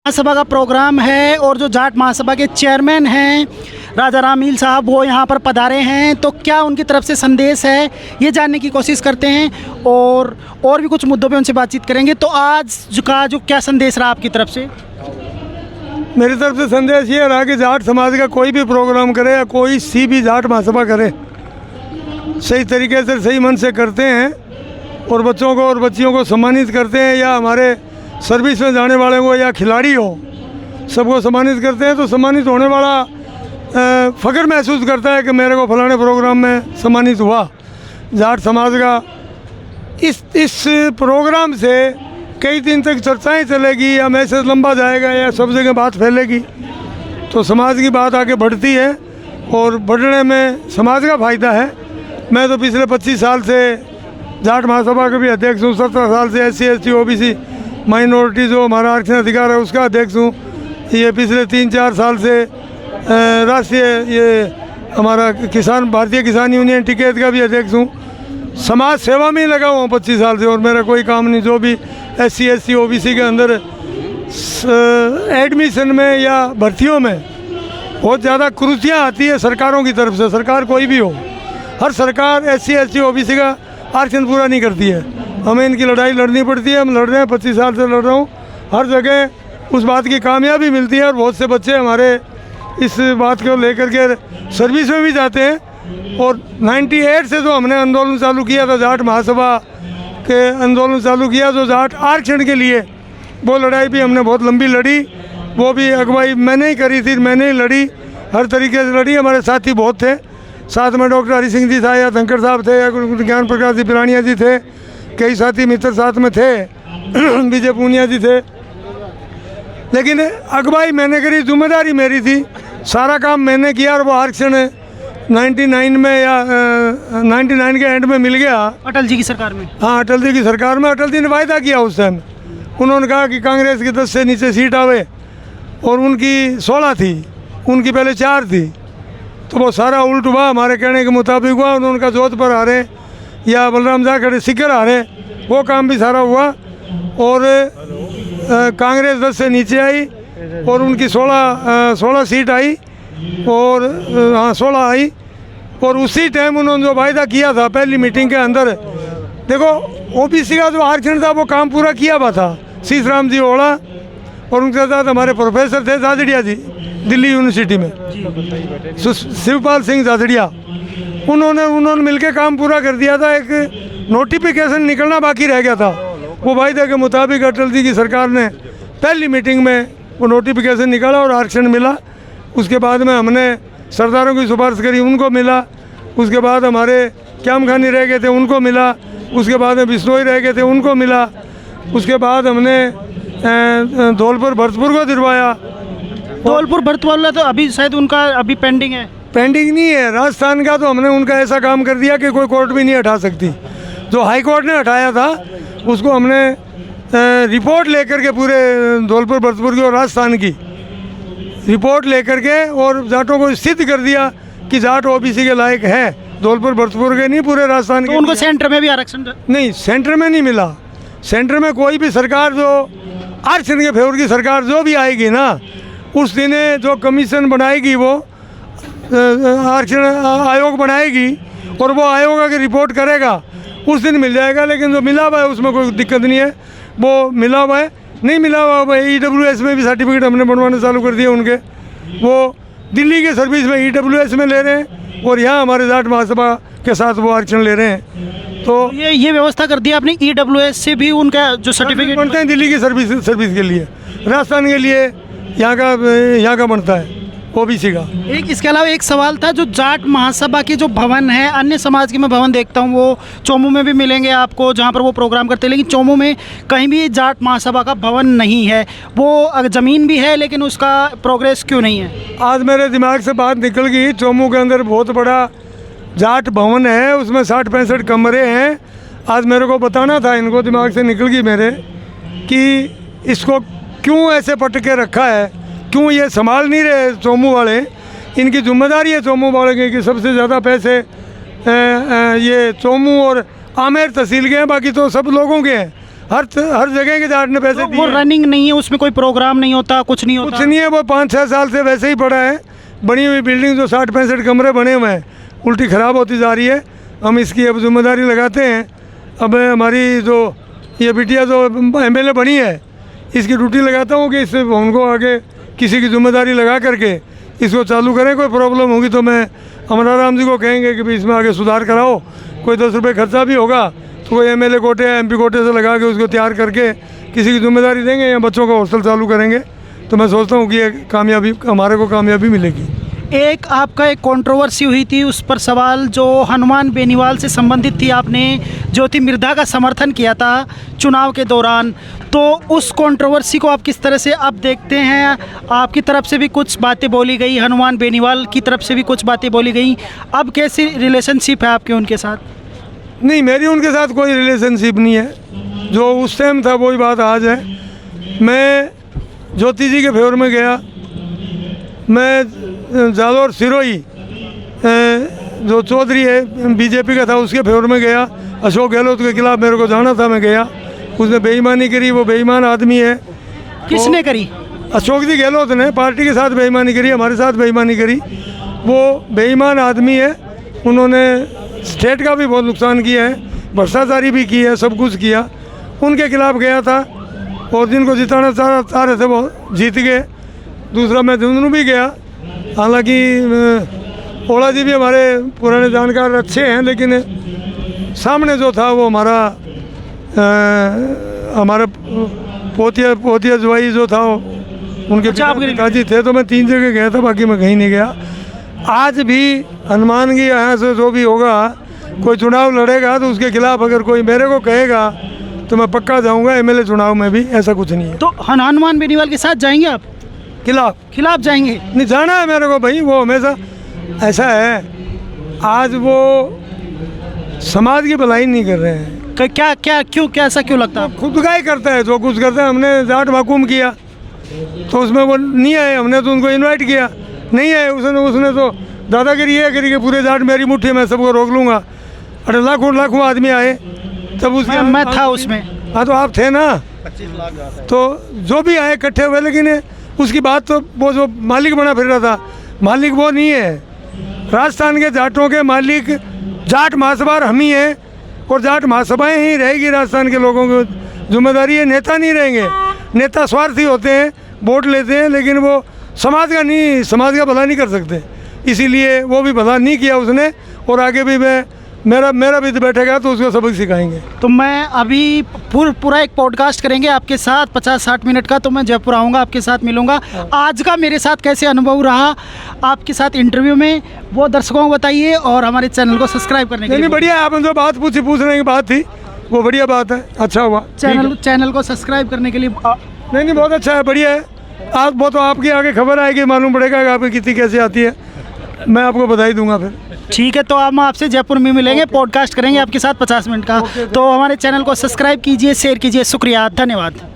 महासभा का प्रोग्राम है और जो जाट महासभा के चेयरमैन हैं राजा राम मील साहब वो यहाँ पर पधारे हैं, तो क्या उनकी तरफ से संदेश है ये जानने की कोशिश करते हैं और भी कुछ मुद्दों पे उनसे बातचीत करेंगे। तो आज जो क्या संदेश रहा आपकी तरफ से? मेरी तरफ से संदेश ये रहा कि जाट समाज का कोई भी प्रोग्राम करे या कोई सी भी जाट महासभा करे, सही तरीके से सही मन से करते हैं और बच्चों को और बच्चियों को सम्मानित करते हैं, या हमारे सर्विस में जाने वाले को या खिलाड़ी हो सबको सम्मानित करते हैं। तो सम्मानित होने वाला फ़ख्र महसूस करता है कि मेरे को फलाने प्रोग्राम में सम्मानित हुआ। जाट समाज का इस प्रोग्राम से कई दिन तक चर्चाएं चलेगी या मैसेज लंबा जाएगा या सब जगह बात फैलेगी, तो समाज की बात आगे बढ़ती है और बढ़ने में समाज का फ़ायदा है। मैं तो पिछले 25 साल से जाट महासभा का भी अध्यक्ष हूँ, 17 साल से SC ST OBC माइनॉरिटी जो हमारा आरक्षण अधिकार है उसका अध्यक्ष हूँ। ये पिछले 3-4 साल से राष्ट्रीय ये हमारा भारतीय किसान यूनियन टिकैत का भी अध्यक्ष हूँ। समाज सेवा में ही लगा हुआ हूँ 25 साल से और मेरा कोई काम नहीं। जो भी SC ST OBC के अंदर एडमिशन में या भर्तियों में बहुत ज़्यादा कुरीतियाँ आती है सरकारों की तरफ से, सरकार कोई भी हो, हर सरकार SC ST OBC का आरक्षण पूरा नहीं करती है। हमें इनकी लड़ाई लड़नी पड़ती है, हम लड़ रहे हैं, 25 साल से लड़ रहा हूँ। हर जगह उस बात की कामयाबी मिलती है और बहुत से बच्चे हमारे इस बात को लेकर के सर्विस में भी जाते हैं। और 98 से जो हमने आंदोलन चालू किया था, जाट महासभा के आंदोलन चालू किया जो जाट आरक्षण के लिए, वो लड़ाई भी हमने बहुत लंबी लड़ी। वो भी अगुवाई मैंने ही करी थी, मैंने ही लड़ी, हर तरीके से लड़ी। हमारे साथी बहुत थे, साथ में डॉक्टर हरि सिंह जी था या धनखड़ साहब थे या ज्ञान प्रकाश जी पिरानिया जी थे, कई साथी मित्र साथ में थे, विजय पूनिया जी थे। लेकिन अगुवाई मैंने करी, जिम्मेदारी मेरी थी, सारा काम मैंने किया और वो आरक्षण 99 में या 99 के एंड में मिल गया अटल जी की सरकार में। हाँ, अटल जी की सरकार में। अटल जी ने वायदा किया उस टाइम, उन्होंने कहा कि कांग्रेस की 10 से नीचे सीट आवे और उनकी 16 थी, उनकी पहले 4 थी। तो वो सारा उल्ट हुआ, हमारे कहने के मुताबिक हुआ। उन्होंने कहा जोधपुर आ रहे या बलराम जा खड़े सिक्कर आ रहे, वो काम भी सारा हुआ और कांग्रेस 10 से नीचे आई और उनकी 16 सीट आई और हाँ 16 आई। और उसी टाइम उन्होंने जो वायदा किया था पहली मीटिंग के अंदर, देखो OBC का जो आरक्षण था वो काम पूरा किया हुआ था। शीश राम जी ओड़ा और उनके साथ हमारे प्रोफेसर थे जाजड़िया जी दिल्ली यूनिवर्सिटी में, शिवपाल सिंह जाजड़िया, उन्होंने मिलके काम पूरा कर दिया था। एक नोटिफिकेशन निकलना बाकी रह गया था, वो वायदे के मुताबिक अटल जी की सरकार ने पहली मीटिंग में वो नोटिफिकेशन निकाला और आरक्षण मिला। उसके बाद में हमने सरदारों की सिफारिश करी, उनको मिला। उसके बाद हमारे क्याम खानी रह गए थे, उनको मिला। उसके बाद में बिश्नोई रह गए थे, उनको मिला। उसके बाद हमने धौलपुर भरतपुर को दिलवाया। धौलपुर भरतपुर तो अभी शायद उनका अभी पेंडिंग है। पेंडिंग नहीं है, राजस्थान का तो हमने उनका ऐसा काम कर दिया कि कोई कोर्ट भी नहीं हटा सकती। जो हाई कोर्ट ने हटाया था उसको हमने रिपोर्ट लेकर के पूरे धौलपुर भरतपुर की और राजस्थान की रिपोर्ट लेकर के और जाटों को सिद्ध कर दिया कि जाट OBC के लायक है, धौलपुर भरतपुर के नहीं पूरे राजस्थान के। तो उनको सेंटर में भी आरक्षण नहीं, सेंटर में नहीं मिला। सेंटर में कोई भी सरकार जो आरक्षण के फेवर की सरकार जो भी आएगी ना, उस दिन जो कमीशन बनाएगी वो आरक्षण आयोग बनाएगी और वो आयोग अगर रिपोर्ट करेगा उस दिन मिल जाएगा। लेकिन जो मिला हुआ है उसमें कोई दिक्कत नहीं है, वो मिला हुआ है। नहीं मिला हुआ है EWS में भी सर्टिफिकेट हमने बनवाने चालू कर दिए उनके, वो दिल्ली के सर्विस में EWS में ले रहे हैं और यहाँ हमारे जाट महासभा के साथ वो आरक्षण ले रहे हैं। तो ये व्यवस्था कर दी आपने, EWS से भी उनका जो सर्टिफिकेट बनते हैं दिल्ली की सर्विस के लिए, राजस्थान के लिए यहाँ का बनता है OBC का। एक इसके अलावा एक सवाल था, जो जाट महासभा के जो भवन है, अन्य समाज के मैं भवन देखता हूँ वो चोमू में भी मिलेंगे आपको जहाँ पर वो प्रोग्राम करते हैं, लेकिन चोमू में कहीं भी जाट महासभा का भवन नहीं है। वो ज़मीन भी है लेकिन उसका प्रोग्रेस क्यों नहीं है? आज मेरे दिमाग से बात निकल गई, चोमू के अंदर बहुत बड़ा जाट भवन है, उसमें 60-65 कमरे हैं। आज मेरे को बताना था, इनको दिमाग से निकल गई मेरे, कि इसको क्यों ऐसे पट के रखा है, क्यों ये संभाल नहीं रहे चोमू वाले। इनकी जिम्मेदारी है चोमू वाले की कि सबसे ज़्यादा पैसे ये चोमू और आमेर तहसील के हैं, बाकी तो सब लोगों के हैं। हर जगह के जाट ने पैसे तो वो दिए। रनिंग नहीं है, उसमें कोई प्रोग्राम नहीं होता, कुछ नहीं होता? कुछ नहीं है, वो 5-6 साल से वैसे ही पड़ा है। बनी हुई बिल्डिंग जो 60-65 कमरे बने हुए हैं, उल्टी ख़राब होती जा रही है। हम इसकी अब जिम्मेदारी लगाते हैं। अब हमारी जो ये बिटिया जो MLA बनी है, इसकी ड्यूटी लगाता हूँ कि इससे उनको आगे किसी की जिम्मेदारी लगा करके इसको चालू करें। कोई प्रॉब्लम होगी तो मैं अमराराम जी को कहेंगे कि भाई इसमें आगे सुधार कराओ। कोई 10 रुपये खर्चा भी होगा तो कोई MLA कोटे या MP कोटे से लगा के उसको तैयार करके किसी की जिम्मेदारी देंगे या बच्चों का हॉस्टल चालू करेंगे। तो मैं सोचता हूँ कि ये कामयाबी, हमारे को कामयाबी मिलेगी। एक आपका एक कंट्रोवर्सी हुई थी, उस पर सवाल जो हनुमान बेनीवाल से संबंधित थी। आपने ज्योति मिर्धा का समर्थन किया था चुनाव के दौरान, तो उस कंट्रोवर्सी को आप किस तरह से अब देखते हैं? आपकी तरफ से भी कुछ बातें बोली गई, हनुमान बेनीवाल की तरफ से भी कुछ बातें बोली गई। अब कैसी रिलेशनशिप है आपके उनके साथ? नहीं, मेरी उनके साथ कोई रिलेशनशिप नहीं है। जो उस टाइम था वही बात आज है। मैं ज्योति जी के फेवर में गया। मैं जालोर सिरोही जो चौधरी है BJP का था, उसके फेवर में गया। अशोक गहलोत के खिलाफ मेरे को जाना था, मैं गया। उसने बेईमानी करी, वो बेईमान आदमी है। किसने करी? अशोक जी गहलोत ने पार्टी के साथ बेईमानी करी, हमारे साथ बेईमानी करी। वो बेईमान आदमी है। उन्होंने स्टेट का भी बहुत नुकसान किया है, भ्रष्टाचारी भी की है, सब कुछ किया। उनके खिलाफ गया था और जिनको जिताना चाह रहे थे वो जीत गए। दूसरा मैं झुंझुनू भी गया। हालांकि ओला जी भी हमारे पुराने जानकार अच्छे हैं, लेकिन सामने जो था वो हमारा पोतिया जुआई जो था उनके पिताजी थे। तो मैं 3 जगह गया था, बाकी मैं कहीं नहीं गया। आज भी हनुमान की यहाँ से जो भी होगा, कोई चुनाव लड़ेगा तो उसके खिलाफ अगर कोई मेरे को कहेगा तो मैं पक्का जाऊँगा। MLA चुनाव में भी ऐसा कुछ नहीं है। तो हनुमान बेनीवाल के साथ जाएंगे आप? खिलाफ जाएंगे? नहीं जाना है मेरे को भाई। वो हमेशा ऐसा है, आज वो समाज की भलाई नहीं कर रहे हैं। क्या ऐसा क्यों लगता है? खुद का ही करता है जो कुछ करता है। हमने जाट महकूम किया तो उसमें वो नहीं आए, हमने तो उनको इनवाइट किया, नहीं आए। उसने तो दादागिरी ये करी कि पूरे जाट मेरी मुट्ठी में, सबको रोक लूँगा। अरे लाखों आदमी आए तब उसकी मैं था उसमें। हाँ तो आप थे ना। 25 लाख तो जो भी आए इकट्ठे हुए, लेकिन उसकी बात तो वो जो मालिक बना फिर रहा था, मालिक वो नहीं है। राजस्थान के जाटों के मालिक जाट महासभा हम ही हैं और जाट महासभाएं ही रहेगी। राजस्थान के लोगों की जिम्मेदारी है, नेता नहीं रहेंगे। नेता स्वार्थी होते हैं, वोट लेते हैं, लेकिन वो समाज का भला नहीं कर सकते। इसीलिए वो भी भला नहीं किया उसने। और आगे भी मेरा भी बैठेगा तो उसको सबक सिखाएंगे। तो मैं अभी पूरा एक पॉडकास्ट करेंगे आपके साथ 50-60 मिनट का। तो मैं जयपुर आऊँगा, आपके साथ मिलूँगा। आज का मेरे साथ कैसे अनुभव रहा आपके साथ इंटरव्यू में, वो दर्शकों को बताइए और हमारे चैनल को सब्सक्राइब करने के लिए। नहीं बढ़िया, आपने जो बात पूछने की बात थी वो बढ़िया बात है, अच्छा हुआ। चैनल को सब्सक्राइब करने के लिए नहीं बहुत अच्छा है, बढ़िया है। आप वो तो आपकी आगे खबर आएगी, मालूम पड़ेगा कि आपकी कितनी कैसे आती है, मैं आपको बधाई दूंगा फिर। ठीक है, तो हम आपसे जयपुर में मिलेंगे, पॉडकास्ट करेंगे आपके साथ 50 मिनट का। तो हमारे चैनल को सब्सक्राइब कीजिए, शेयर कीजिए। शुक्रिया, धन्यवाद।